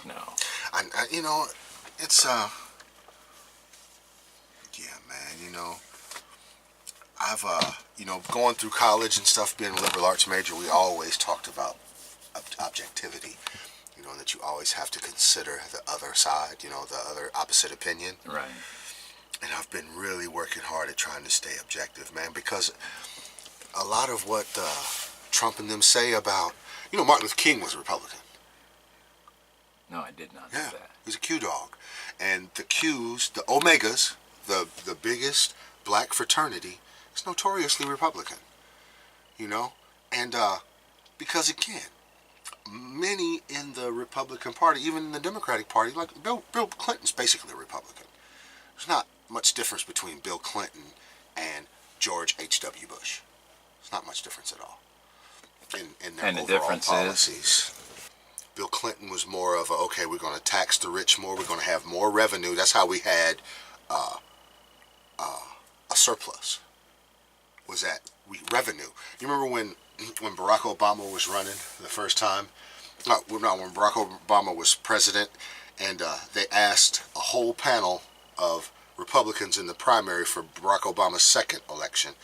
No. You know, it's yeah, man. You know, I've going through college and stuff, being a liberal arts major, we always talked about objectivity. You know, that you always have to consider the other side. You know, the other opposite opinion. Right. And I've been really working hard at trying to stay objective, man, because a lot of what Trump and them say about, Martin Luther King was a Republican. No, I did not know that. He's a Q dog. And the Qs, the Omegas, the biggest black fraternity, is notoriously Republican. And because again, many in the Republican Party, even in the Democratic Party, like Bill Clinton's basically a Republican. There's not much difference between Bill Clinton and George H.W. Bush. There's not much difference at all in their overall policies. Bill Clinton was more of okay, we're going to tax the rich more, we're going to have more revenue. That's how we had a surplus. Was that revenue? You remember when Barack Obama was running the first time? No, when Barack Obama was president, and they asked a whole panel of Republicans in the primary for Barack Obama's second election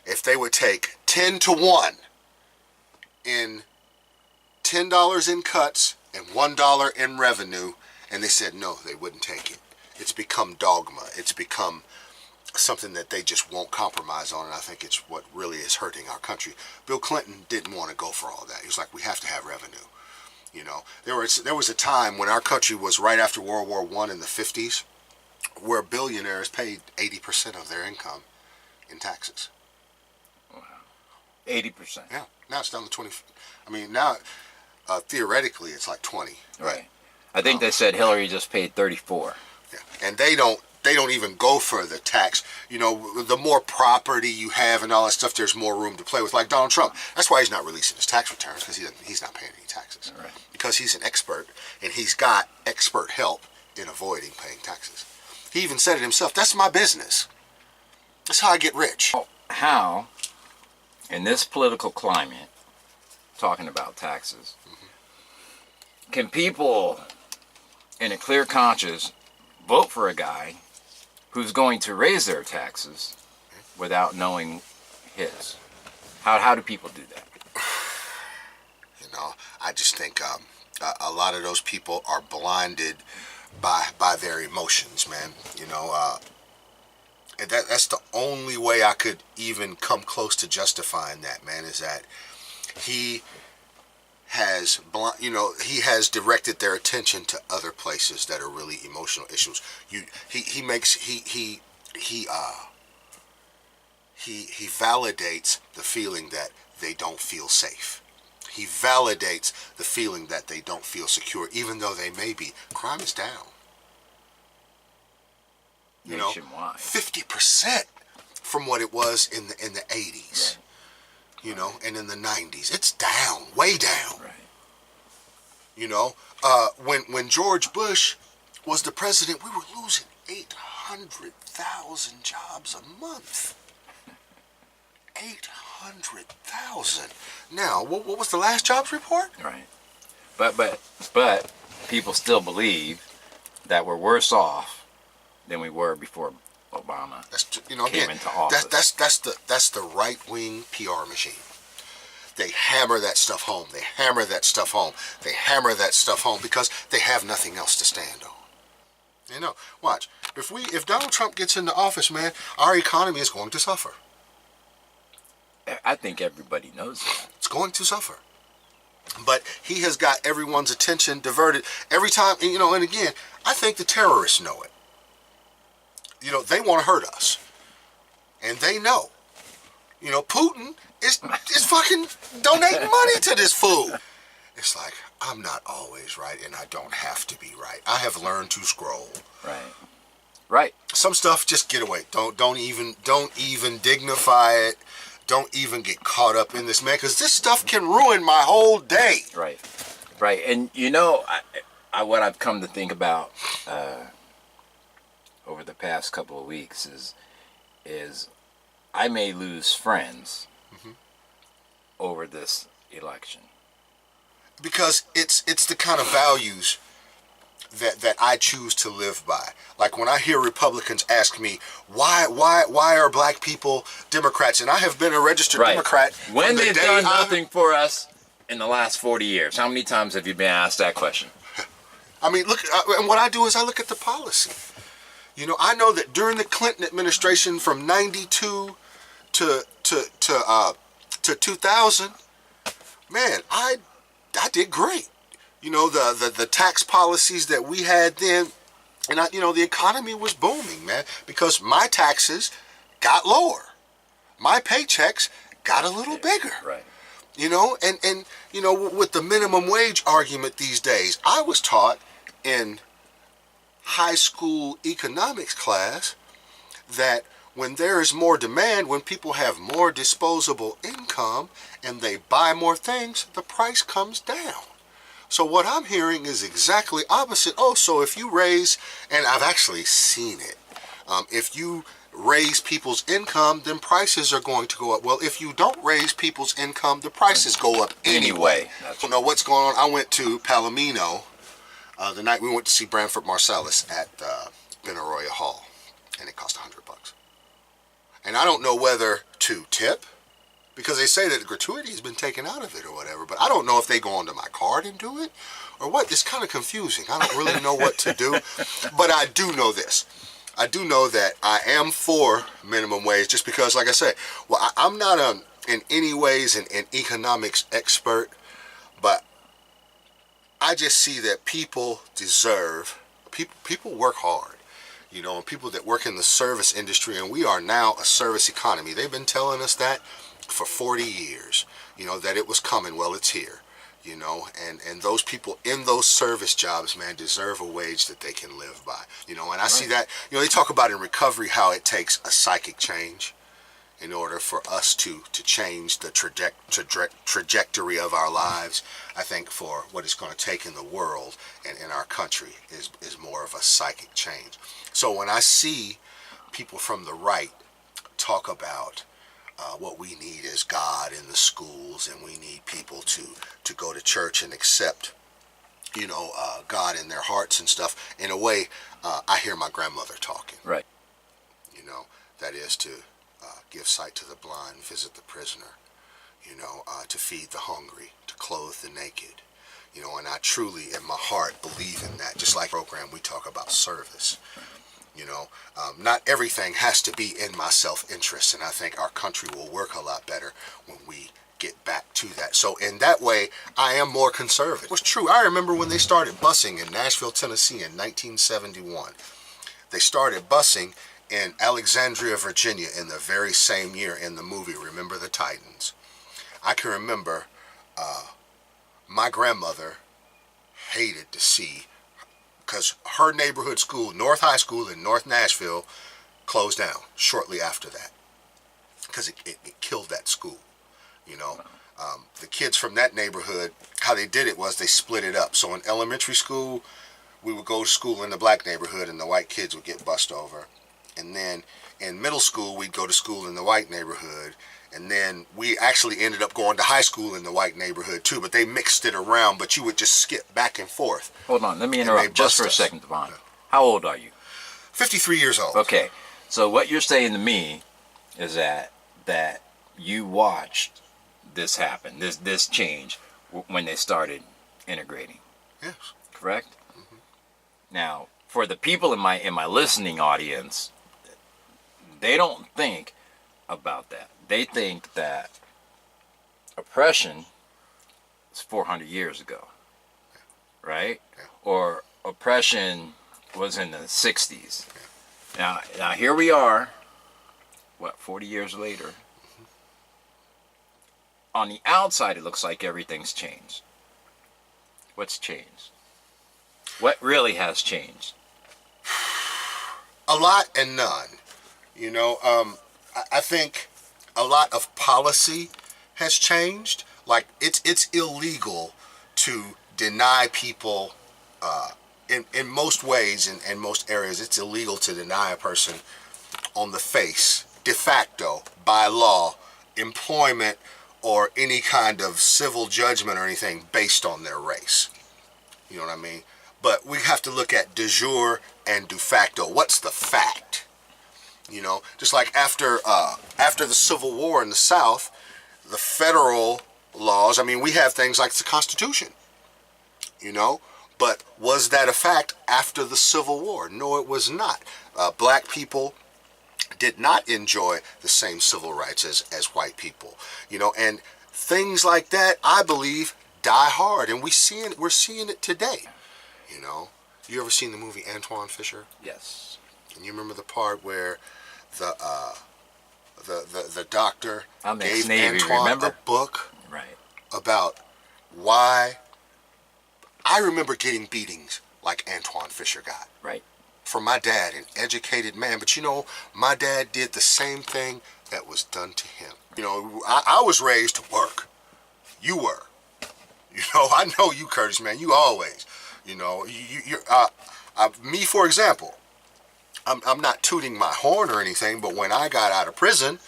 if they would take 10 to 1 in $10 in cuts and $1 in revenue, and they said no, they wouldn't take it. It's become dogma. It's become something that they just won't compromise on, and I think it's what really is hurting our country. Bill Clinton didn't want to go for all that. He was like, we have to have revenue. There was a time when our country was right after World War I in the 50s, where billionaires paid 80% of their income in taxes. Wow. 80%. Yeah. Now it's down to 20. I mean, now theoretically it's like 20. Right. I think they said Hillary just paid 34. Yeah. And they don't even go for the tax. The more property you have and all that stuff, there's more room to play with. Like Donald Trump. That's why he's not releasing his tax returns, because he's not paying any taxes. Right. Because he's an expert, and he's got expert help in avoiding paying taxes. He even said it himself. That's my business. That's how I get rich. How, in this political climate, talking about taxes, can people in a clear conscience vote for a guy who's going to raise their taxes without knowing his? How do people do that? I just think a lot of those people are blinded by their emotions, man. And that's the only way I could even come close to justifying that, man, is that he has directed their attention to other places that are really emotional issues. He validates the feeling that they don't feel safe. He validates the feeling that they don't feel secure, even though they may be. Crime is down. Nationwide. 50% from what it was in the 80s. Right. And in the 90s. It's down, way down. Right. When George Bush was the president, we were losing 800,000 jobs a month. 800,000. Now, what was the last jobs report? Right. But people still believe that we're worse off than we were before Obama came into office. That's the right-wing PR machine. They hammer that stuff home. They hammer that stuff home. They hammer that stuff home because they have nothing else to stand on. Watch. If Donald Trump gets into office, man, our economy is going to suffer. I think everybody knows that. It's going to suffer. But he has got everyone's attention diverted every time. And again, I think the terrorists know it. They want to hurt us. And they know. Putin is fucking donating money to this fool. It's like, I'm not always right, and I don't have to be right. I have learned to scroll. Right. Some stuff, just get away. Don't even dignify it. Don't even get caught up in this, man, because this stuff can ruin my whole day. Right. And what I've come to think about over the past couple of weeks is I may lose friends over this election. because it's the kind of values that I choose to live by. Like when I hear Republicans ask me why are black people Democrats, and I have been a registered Democrat when they've done nothing for us in the last 40 years. How many times have you been asked that question? I mean, look, and what I do is I look at the policy. You know, I know that during the Clinton administration from '92 to 2000, man, I did great. You know, the tax policies that we had then, and the economy was booming, man, because my taxes got lower, my paychecks got a little bigger. Right. You know, and with the minimum wage argument these days, I was taught in high school economics class that when there is more demand, when people have more disposable income and they buy more things, the price comes down. So what I'm hearing is exactly opposite. Oh, so if you raise, and I've actually seen it, if you raise people's income, then prices are going to go up. Well, if you don't raise people's income, the prices go up anyway. You know what's going on? I went to Palomino the night we went to see Branford Marsalis at Benaroya Hall, and it cost $100. And I don't know whether to tip, because they say that the gratuity has been taken out of it or whatever, but I don't know if they go onto my card and do it or what. It's kind of confusing. I don't really know what to do, but I do know this. I do know that I am for minimum wage, just because, like I said, well, I'm not in any ways an economics expert, but I just see that people work hard, you know, and people that work in the service industry, and we are now a service economy. They've been telling us that for 40 years, you know, that it was coming. Well, it's here, you know, and those people in those service jobs, man, deserve a wage that they can live by, you know. And I see that, you know, they talk about in recovery how it takes a psychic change in order for us to change the trajectory of our lives. I think for what it's going to take in the world and in our country is more of a psychic change. So when I see people from the right talk about what we need is God in the schools, and we need people to go to church and accept, you know, God in their hearts and stuff, in a way, I hear my grandmother talking. Right. You know, that is to give sight to the blind, visit the prisoner, you know, to feed the hungry, to clothe the naked, you know, and I truly in my heart believe in that. Just like the program, we talk about service. You know, not everything has to be in my self-interest, and I think our country will work a lot better when we get back to that. So in that way, I am more conservative. It was true. I remember when they started busing in Nashville, Tennessee in 1971. They started busing in Alexandria, Virginia in the very same year in the movie Remember the Titans. I can remember my grandmother hated to see, because her neighborhood school, North High School in North Nashville, closed down shortly after that, because it killed that school. You know, the kids from that neighborhood, how they did it was they split it up. So in elementary school, we would go to school in the black neighborhood and the white kids would get bussed over. And then in middle school, we'd go to school in the white neighborhood. And then we actually ended up going to high school in the white neighborhood too, but they mixed it around, but you would just skip back and forth. Hold on, let me interrupt just for a second, Davon. How old are you? 53 years old. Okay, so what you're saying to me is that you watched this happen, this change, when they started integrating. Yes. Correct? Mm-hmm. Now, for the people in my listening audience, they don't think about that. They think that oppression is 400 years ago, right? Yeah. Or oppression was in the 60s. Yeah. Now here we are, 40 years later. Mm-hmm. On the outside, it looks like everything's changed. What's changed? What really has changed? A lot and none. You know, I think a lot of policy has changed. Like it's illegal to deny people, in most ways, in most areas, it's illegal to deny a person on the face, de facto, by law, employment or any kind of civil judgment or anything based on their race. You know what I mean? But we have to look at de jure and de facto. What's the fact? You know, just like after the Civil War in the South, the federal laws, I mean, we have things like the Constitution, you know, but was that a fact after the Civil War? No, it was not. Black people did not enjoy the same civil rights as white people, you know, and things like that, I believe, die hard, and we're seeing it today, you know. You ever seen the movie Antoine Fisher? Yes. And you remember the part where the doctor gave Antoine remember? a book Right. about why. I remember getting beatings like Antoine Fisher got. Right. From my dad, an educated man. But you know, my dad did the same thing that was done to him. You know, I was raised to work. You were. You know, I know you, Curtis, man. You always. You know, me, for example, I'm not tooting my horn or anything, but when I got out of prison,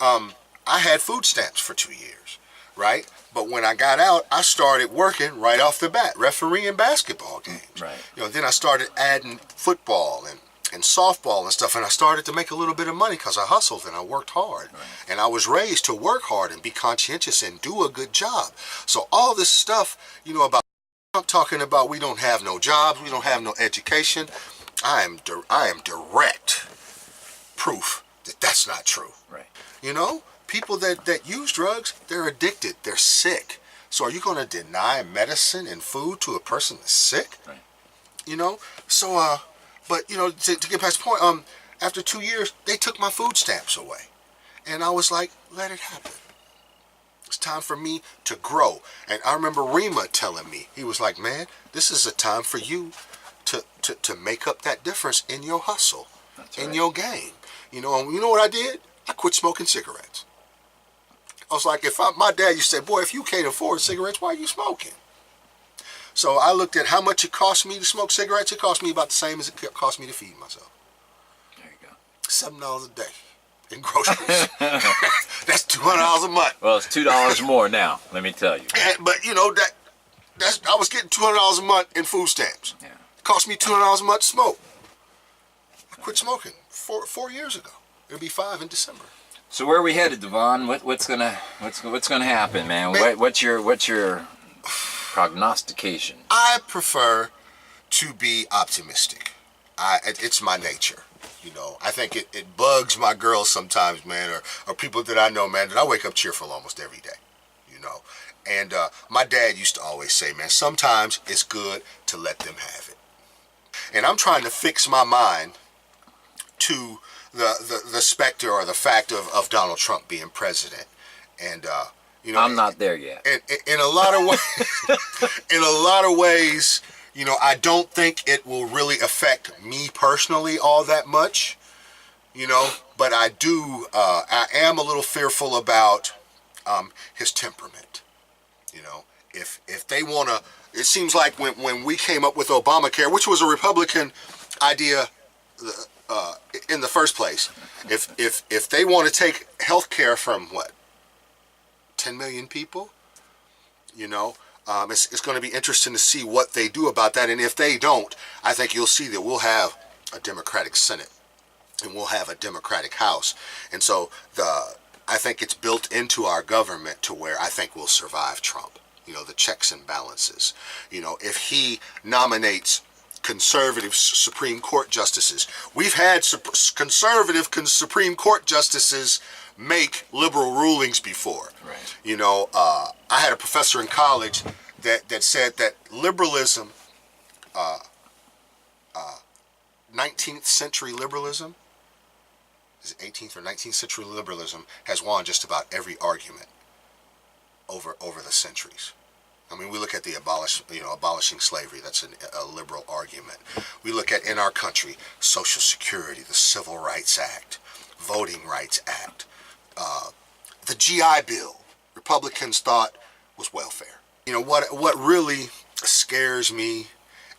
I had food stamps for 2 years, right? But when I got out, I started working right off the bat, refereeing basketball games. Right. You know, then I started adding football and softball and stuff, and I started to make a little bit of money because I hustled and I worked hard. Right. And I was raised to work hard and be conscientious and do a good job. So all this stuff, you know, about I'm talking about we don't have no jobs, we don't have no education. I am direct proof that that's not true. Right. You know, people that use drugs, they're addicted, they're sick. So are you going to deny medicine and food to a person that's sick? Right. You know, so but you know, to get past the point, after 2 years, they took my food stamps away, and I was like, let it happen. It's time for me to grow. And I remember Rima telling me, he was like, man, this is a time for you to make up that difference in your hustle, in your game. You know, and you know what I did? I quit smoking cigarettes. I was like, my dad used to say, boy, if you can't afford cigarettes, why are you smoking? So I looked at how much it cost me to smoke cigarettes. It cost me about the same as it cost me to feed myself. There you go. $7 a day in groceries. That's $200 a month. Well, it's $2 more now, let me tell you. But you know, that's I was getting $200 a month in food stamps. Yeah. It cost me $200 a month to smoke. I quit smoking 4 years ago. It'll be 5 in December. So where are we headed, Davon? What's gonna happen, man? What's your prognostication? I prefer to be optimistic. It's my nature. You know, I think it bugs my girls sometimes, man, or people that I know, man, that I wake up cheerful almost every day, you know. And my dad used to always say, man, sometimes it's good to let them have it. And I'm trying to fix my mind to the specter or the fact of Donald Trump being president. And, you know, I'm not there yet. In a lot of ways, you know, I don't think it will really affect me personally all that much, you know, but I am a little fearful about his temperament. You know, if they want to, it seems like when we came up with Obamacare, which was a Republican idea in the first place, if they want to take health care from 10 million people, you know, it's going to be interesting to see what they do about that. And if they don't, I think you'll see that we'll have a Democratic Senate and we'll have a Democratic House. And so I think it's built into our government to where I think we'll survive Trump. You know, the checks and balances. You know, if he nominates conservative Supreme Court justices, we've had conservative Supreme Court justices make liberal rulings before. Right. You know, I had a professor in college that said that liberalism, 19th century liberalism, is it 18th or 19th century liberalism, has won just about every argument over the centuries. I mean, we look at the abolishing slavery. That's a liberal argument. We look at, in our country, Social Security, the Civil Rights Act, Voting Rights Act, the GI Bill. Republicans thought was welfare. You know, what really scares me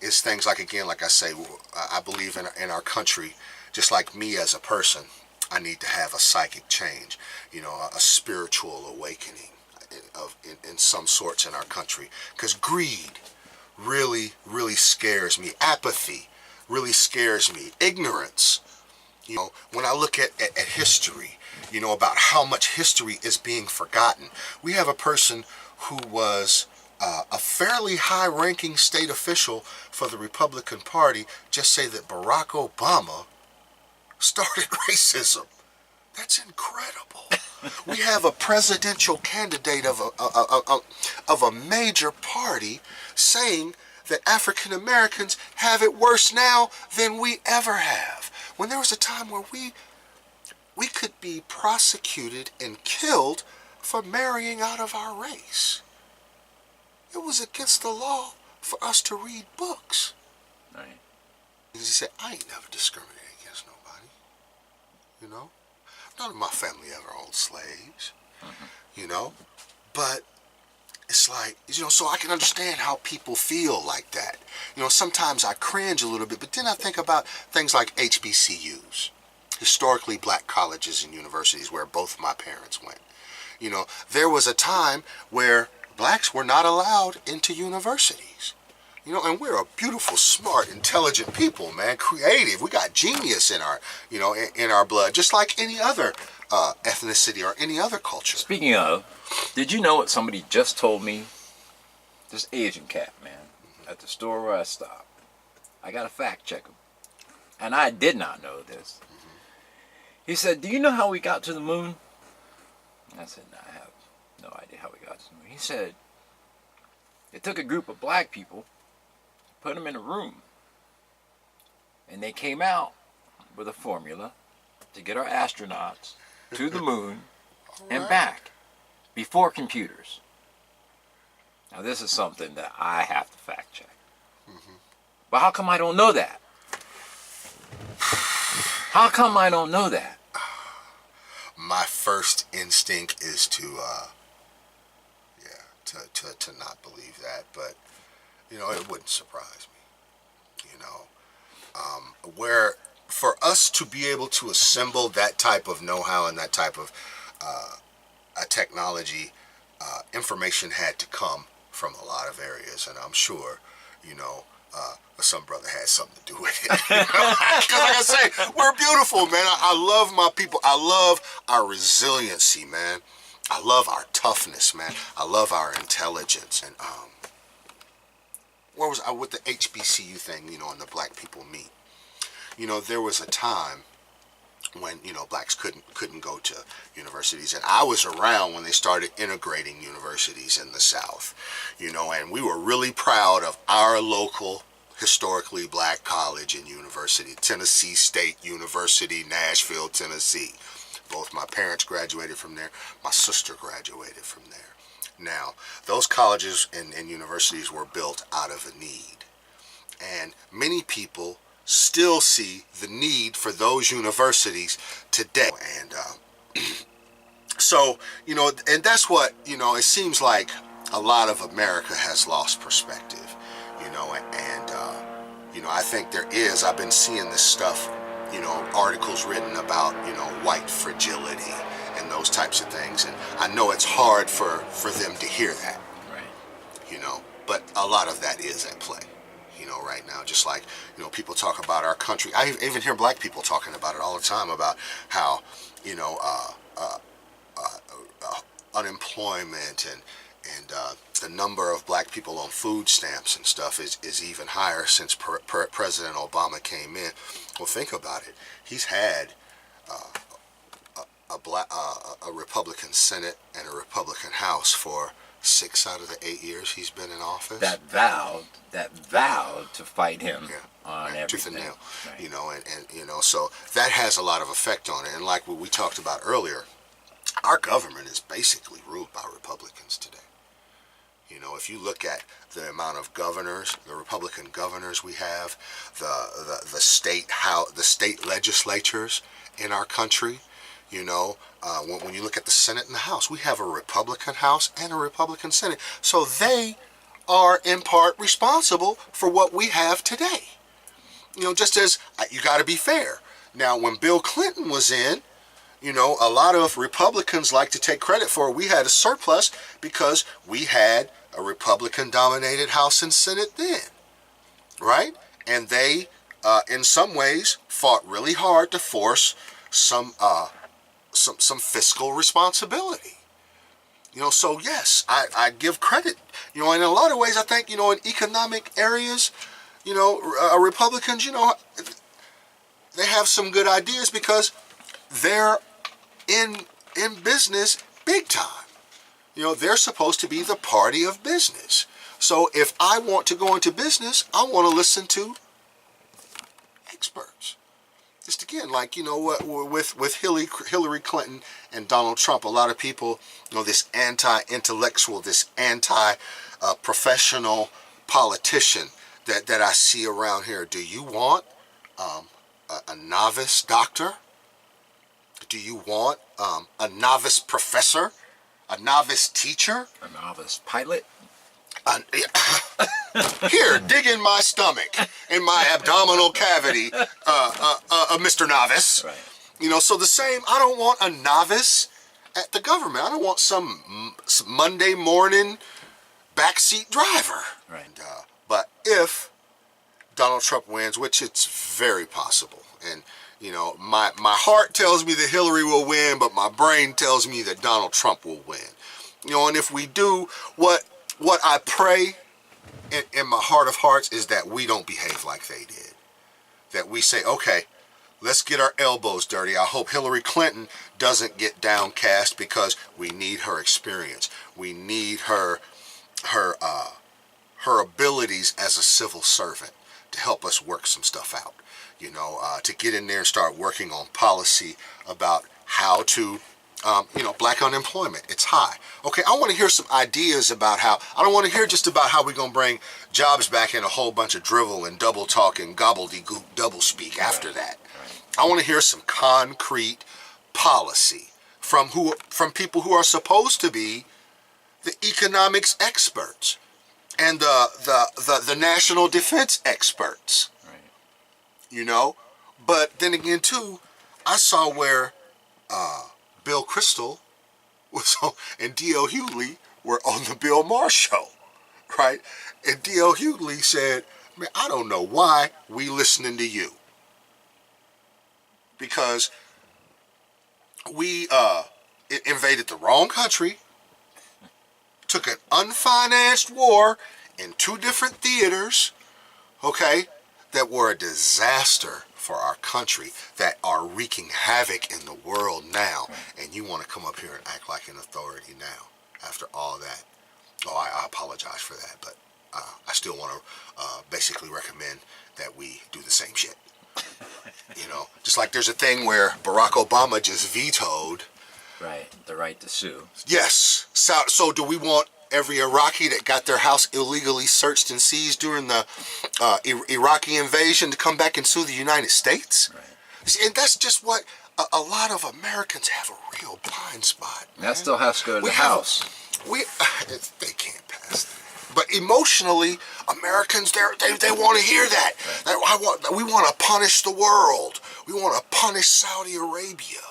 is things like, again, like I say, I believe in our country, just like me as a person, I need to have a psychic change, you know, a spiritual awakening. in some sorts in our country, because greed really scares me. Apathy really scares me. Ignorance. When I look at history, about how much history is being forgotten. We have a person who was a fairly high-ranking state official for the Republican Party just say that Barack Obama started racism. That's incredible. We have a presidential candidate of a major party saying that African Americans have it worse now than we ever have. When there was a time where we could be prosecuted and killed for marrying out of our race. It was against the law for us to read books. Right. He said, I ain't never discriminated against nobody. None of my family ever owned slaves. But it's like, so I can understand how people feel like that. Sometimes I cringe a little bit, but then I think about things like HBCUs, historically black colleges and universities where both my parents went. There was a time where blacks were not allowed into universities. And we're a beautiful, smart, intelligent people, man, creative. We got genius in our, in our blood, just like any other ethnicity or any other culture. Speaking of, did you know what somebody just told me? This Asian cat, man, at the store where I stopped. I got to fact check him. And I did not know this. He said, do you know how we got to the moon? I said, no, I have no idea how we got to the moon. He said, it took a group of black people, put them in a room, and they came out with a formula to get our astronauts to the moon and back before computers. Now this is something that I have to fact check. But how come I don't know that? How come I don't know that? My first instinct is to not believe that, but it wouldn't surprise me. Where for us to be able to assemble that type of know-how and that type of technology, information had to come from a lot of areas, and I'm sure some brother had something to do with it. Because like I say, we're beautiful, man. I love my people. I love our resiliency, man. I love our toughness, man. I love our intelligence. And where was I with the HBCU thing, and the black people meet? There was a time when, blacks couldn't go to universities. And I was around when they started integrating universities in the South, and we were really proud of our local historically black college and university, Tennessee State University, Nashville, Tennessee. Both my parents graduated from there. My sister graduated from there. Now, those colleges and universities were built out of a need. And many people still see the need for those universities today. And so, and that's what, it seems like a lot of America has lost perspective, and I think there is. I've been seeing this stuff, articles written about, white fragility and those types of things. And I know it's hard for them to hear that, right? But a lot of that is at play, right now. Just like, people talk about our country. I even hear black people talking about it all the time, about how, unemployment and the number of black people on food stamps and stuff is even higher since President Obama came in. Well, think about it. He's had a Republican Senate and a Republican House for 6 out of the 8 years he's been in office. That vowed to fight him on everything. Tooth and nail. Right. And so that has a lot of effect on it. And like what we talked about earlier, our government is basically ruled by Republicans today. If you look at the amount of governors, the Republican governors we have, the state legislatures in our country, when you look at the Senate and the House, we have a Republican House and a Republican Senate. So they are in part responsible for what we have today. Just as you got to be fair. Now, when Bill Clinton was in, You know, a lot of Republicans like to take credit for we had a surplus because we had a Republican-dominated House and Senate then, right? And they, in some ways, fought really hard to force some fiscal responsibility. You know, so yes, I give credit. You know, in a lot of ways, I think, you know, in economic areas, you know, Republicans, you know, they have some good ideas because they're in business big time. You know, they're supposed to be the party of business. So if I want to go into business, I want to listen to experts. Just again, like, you know, what with Hillary Clinton and Donald Trump, a lot of people, you know, this anti-intellectual, this anti-professional politician that I see around here. Do you want a novice doctor? Do you want a novice professor? A novice teacher? A novice pilot? Here, dig in my stomach, in my abdominal cavity, Mr. Novice. Right. You know, so the same, I don't want a novice at the government. I don't want some Monday morning backseat driver. Right. But if Donald Trump wins, which it's very possible, and you know, my heart tells me that Hillary will win, but my brain tells me that Donald Trump will win. You know, and if we do what I pray in my heart of hearts is that we don't behave like they did. That we say, okay, let's get our elbows dirty. I hope Hillary Clinton doesn't get downcast because we need her experience. We need her abilities as a civil servant to help us work some stuff out. You know, to get in there and start working on policy about how to, you know, black unemployment. It's high. Okay, I want to hear some ideas about how, I don't want to hear just about how we're going to bring jobs back in a whole bunch of drivel and double talk and gobbledygook double speak after that. I want to hear some concrete policy from people who are supposed to be the economics experts and the national defense experts. You know, but then again too, I saw where Bill Kristol was on, and D.L. Hughley were on the Bill Maher show, right? And D.L. Hughley said, "Man, I don't know why we listening to you, because we invaded the wrong country, took an unfinanced war in 2 different theaters, okay?" that were a disaster for our country, that are wreaking havoc in the world now, and you want to come up here and act like an authority now after all that. Oh, I apologize for that, but I still want to basically recommend that we do the same shit. You know, just like there's a thing where Barack Obama just vetoed. Right, the right to sue. Yes. So do we want every Iraqi that got their house illegally searched and seized during the Iraqi invasion to come back and sue the United States? Right. See, and that's just what a lot of Americans have a real blind spot. Man. That still has to go to the House. They can't pass that. But emotionally, Americans, they want to hear that. Right. We want to punish the world. We want to punish Saudi Arabia.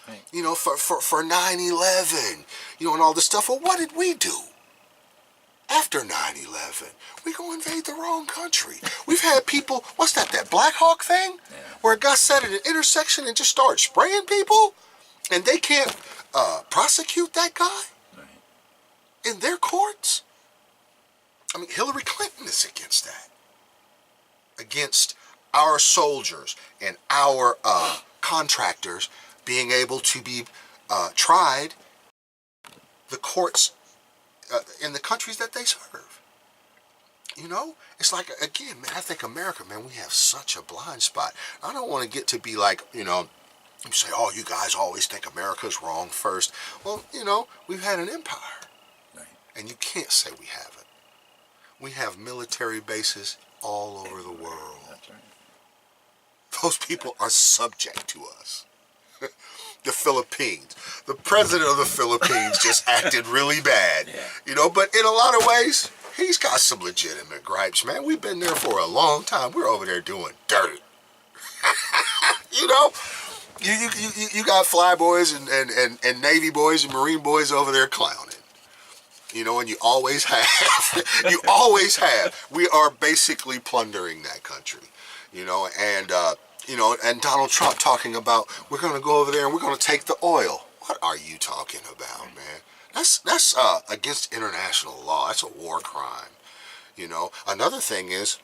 Right. You know, for 9/11. You know, and all this stuff. Well, what did we do? After 9/11, we go invade the wrong country. We've had people, what's that Black Hawk thing? Yeah. Where it got set at an intersection and just started spraying people? And they can't prosecute that guy? Right. In their courts? I mean, Hillary Clinton is against that. Against our soldiers and our contractors being able to be tried, the courts in the countries that they serve. You know, it's like, again, man, I think America, man, we have such a blind spot. I don't want to get to be like, you know, you say, oh, you guys always think America's wrong first. Well, you know, we've had an empire. Right. And you can't say we haven't. We have military bases all over the world. That's right. Those people are subject to us. The Philippines. The president of the Philippines just acted really bad. Yeah. You know, but in a lot of ways, he's got some legitimate gripes, man. We've been there for a long time. We're over there doing dirt. You know? You got fly boys and Navy boys and Marine boys over there clowning. You know, and you always have. You always have. We are basically plundering that country. You know, and Donald Trump talking about we're going to go over there and we're going to take the oil. What are you talking about, man? That's against international law. That's a war crime. You know, another thing is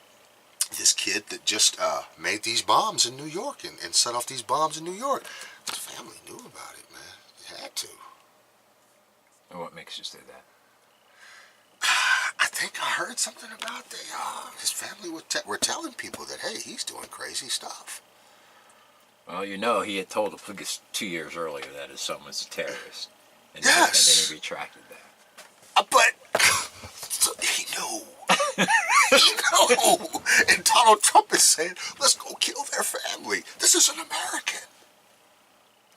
this kid that just made these bombs in New York and set off these bombs in New York. His family knew about it, man. They had to. And what makes you say that? I think I heard something about his family were telling people that, hey, he's doing crazy stuff. Well, you know, he had told the police 2 years earlier that his son was a terrorist. And Yes. then he retracted that. But he knew. He knew. And Donald Trump is saying, let's go kill their family. This is an American.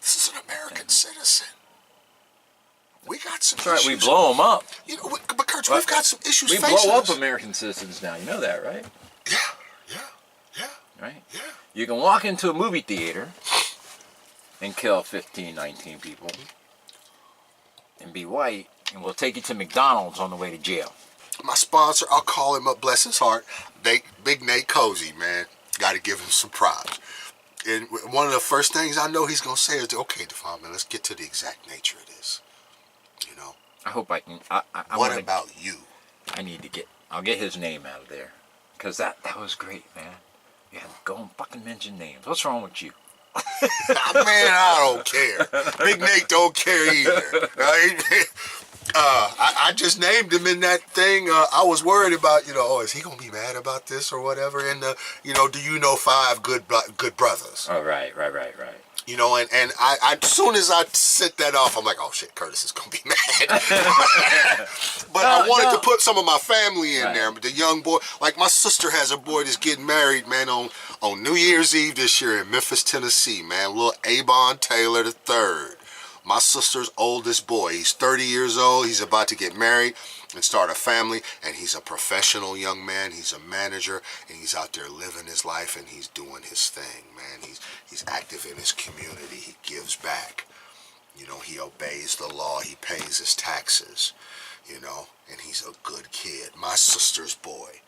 This is an American citizen. We got some That's right, issues. we blow them up. You know, but Kurt, we've got some issues We facing blow up us. American citizens now. You know that, right? Yeah. Right? Yeah. You can walk into a movie theater and kill 15, 19 people and be white, and we'll take you to McDonald's on the way to jail. My sponsor, I'll call him up, bless his heart, Big Nate Cozy, man. Got to give him some props. And one of the first things I know he's going to say is, okay, Davon, man, let's get to the exact nature of this. You know? I hope I can. What about you? I'll get his name out of there. Because that was great, man. You had to go and fucking mention names. What's wrong with you? Man, I don't care. Big Nate don't care either. Right? I just named him in that thing. I was worried about, is he going to be mad about this or whatever? And, do you know 5 good brothers? Oh, right. You know, and I as soon as I set that off, I'm like, oh shit, Curtis is gonna be mad. But I wanted to put some of my family in there. But the young boy, like my sister has a boy that's getting married, man, on New Year's Eve this year in Memphis, Tennessee, man. Little Avon Taylor III. My sister's oldest boy. He's 30 years old. He's about to get married and start a family, and he's a professional young man. He's a manager, and he's out there living his life, and he's doing his thing, man. He's active in his community. He gives back. You know, he obeys the law. He pays his taxes, and he's a good kid. My sister's boy,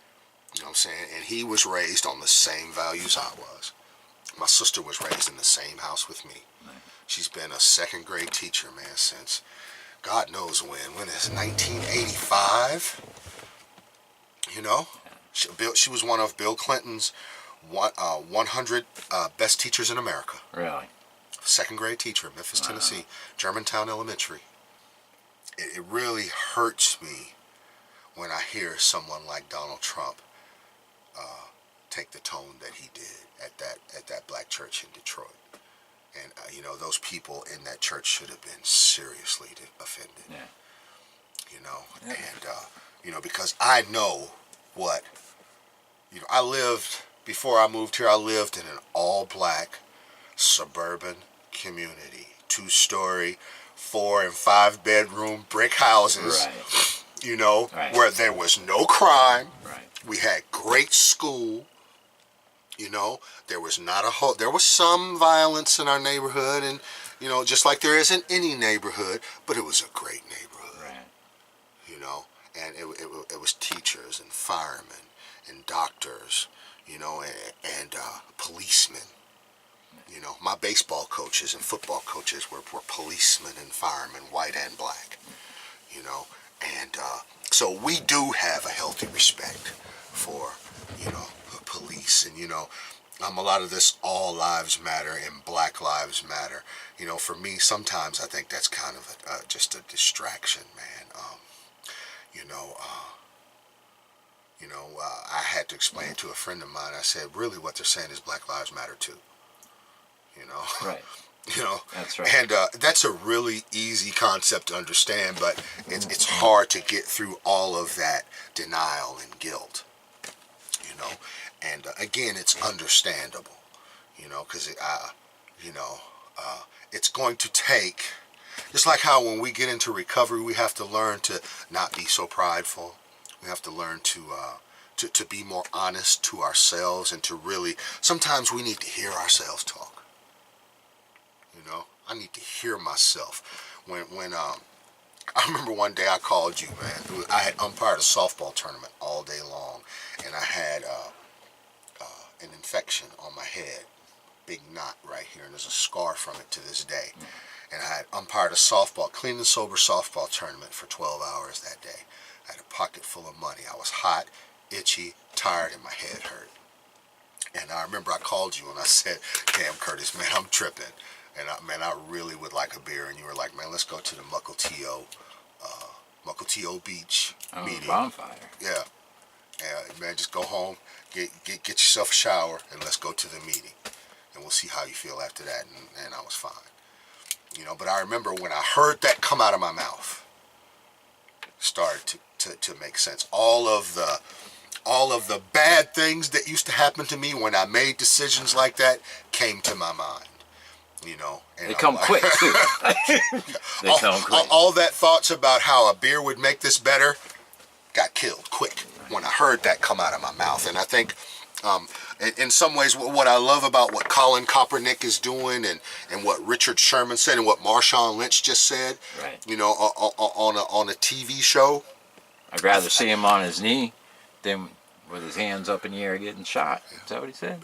you know what I'm saying? And he was raised on the same values I was. My sister was raised in the same house with me. She's been a second grade teacher, man, since God knows when. When is 1985? She was one of Bill Clinton's 100 best teachers in America. Really? Second grade teacher, Memphis, Tennessee, Germantown Elementary. It really hurts me when I hear someone like Donald Trump take the tone that he did at that black church in Detroit. And, those people in that church should have been seriously offended. Yeah. And, because I know what, I lived, before I moved here, I lived in an all-black suburban community. 2-story, 4 and 5 bedroom brick houses, Right. where there was no crime. Right. We had great school. There was there was some violence in our neighborhood, and, just like there is in any neighborhood, but it was a great neighborhood. Right. And it was teachers and firemen and doctors, and policemen. My baseball coaches and football coaches were policemen and firemen, white and black, and so we do have a healthy respect for, police, and a lot of this all lives matter and Black Lives Matter. For me, sometimes I think that's kind of just a distraction, man. I had to explain to a friend of mine. I said, really, what they're saying is Black Lives Matter too. Right. That's right. And that's a really easy concept to understand, but it's hard to get through all of that denial and guilt. And again, it's understandable, because it's going to take, just like how when we get into recovery, we have to learn to not be so prideful. We have to learn to be more honest to ourselves, and to really, sometimes we need to hear ourselves talk. I need to hear myself. I remember one day I called you, man. I had umpired a softball tournament all day long, and I had an infection on my head, big knot right here, and there's a scar from it to this day. And I had umpired a softball, clean and sober softball tournament for 12 hours that day. I had a pocket full of money. I was hot, itchy, tired, and my head hurt. And I remember I called you and I said, damn, Curtis, man, I'm tripping. And I really would like a beer. And you were like, man, let's go to the Mukilteo Beach meeting. Bonfire. Yeah. Man, just go home, get yourself a shower, and let's go to the meeting. And we'll see how you feel after that. And I was fine. You know, but I remember when I heard that come out of my mouth, started to make sense. All of the bad things that used to happen to me when I made decisions like that came to my mind. You know, and they come quick too. They come quick. All that thoughts about how a beer would make this better got killed quick when I heard that come out of my mouth. And I think, in some ways, what I love about what Colin Kaepernick is doing, and what Richard Sherman said, and what Marshawn Lynch just said, right. You know, on a TV show. I'd rather see him on his knee than with his hands up in the air getting shot. Yeah. Is that what he said?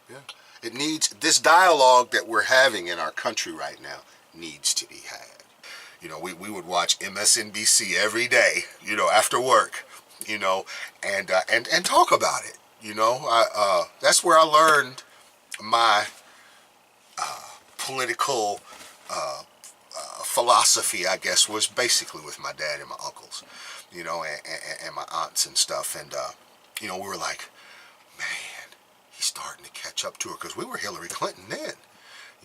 Yeah. It needs, this dialogue that we're having in our country right now needs to be had. You know, we would watch MSNBC every day, you know, after work, you know, and talk about it. You know, that's where I learned my political philosophy, I guess, was basically with my dad and my uncles, you know, and my aunts and stuff. And, you know, we were like, man, he's starting to catch up to her, because we were Hillary Clinton then,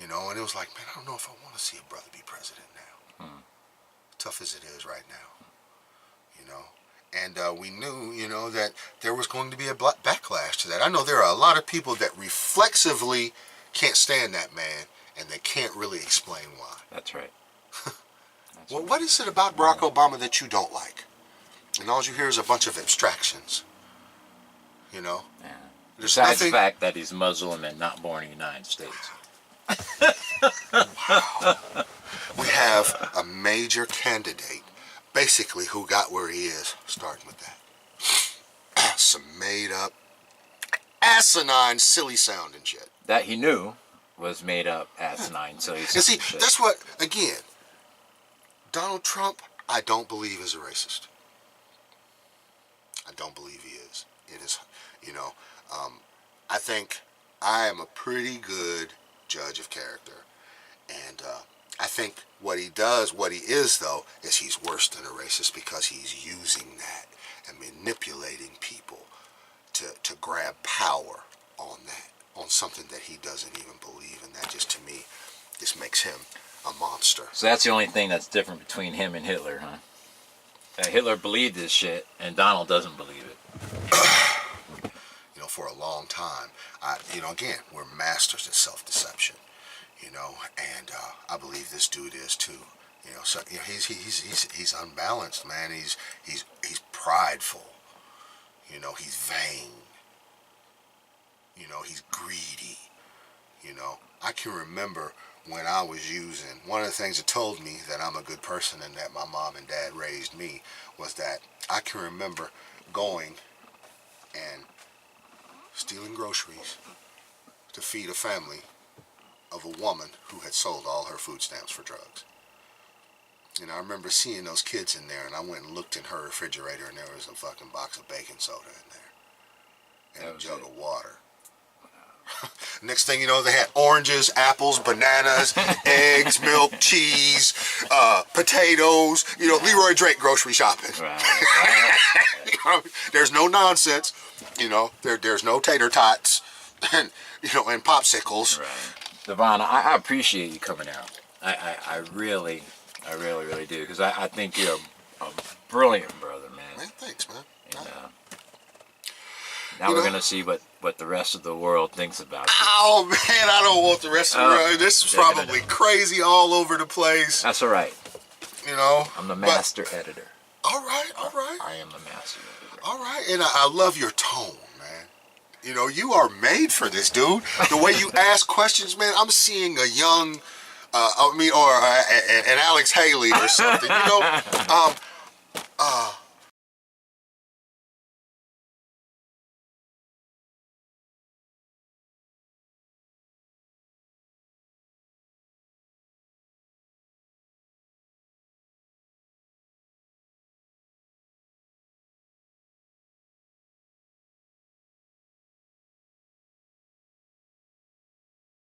you know, and it was like, man, I don't know if I want to see a brother be president now. Tough as it is right now, you know. And we knew, you know, that there was going to be a backlash to that. I know there are a lot of people that reflexively can't stand that man, and they can't really explain why. That's right. Well, what is it about Barack Obama that you don't like? And all you hear is a bunch of abstractions, you know. Yeah. There's Besides nothing... the fact that he's Muslim and not born in the United States. Wow. We have a major candidate, basically, who got where he is, starting with that. Some made up, asinine, silly sounding shit. That he knew was made up, asinine, silly And see, shit. that's what, again, Donald Trump, I don't believe is a racist. I don't believe he is. It is, you know, I think I am a pretty good judge of character. And I think what he is, though, is he's worse than a racist, because he's using that and manipulating people to grab power on that, on something that he doesn't even believe. And that just, to me, just makes him a monster. So that's the only thing that's different between him and Hitler, huh? Hitler believed this shit, and Donald doesn't believe it. You know, for a long time, you know, again, we're masters at self-deception. You know, and I believe this dude is too. You know, so you know, he's unbalanced, man. He's prideful. You know, he's vain. You know, he's greedy. You know, I can remember when I was using, one of the things that told me that I'm a good person and that my mom and dad raised me was that I can remember going and stealing groceries to feed a family of a woman who had sold all her food stamps for drugs. And I remember seeing those kids in there, and I went and looked in her refrigerator, and there was a fucking box of baking soda in there and a jug of water. Next thing you know, they had oranges, apples, bananas, eggs, milk, cheese, potatoes. You know, Leroy Drake grocery shopping. Right. You know, there's no nonsense. You know, there's no tater tots, and you know, and popsicles. Right. Davon, I appreciate you coming out. I really do, because I think you're a brilliant brother, man. Man, thanks, man. And, now we're going to see what the rest of the world thinks about it. Oh, man, I don't want the rest of the world. This is probably crazy all over the place. That's all right. You know? I'm the master editor. All right. I am the master editor. All right, and I love your tone, man. You know, you are made for this, dude. The way you ask questions, man, I'm seeing a young I mean, or an Alex Haley or something. You know,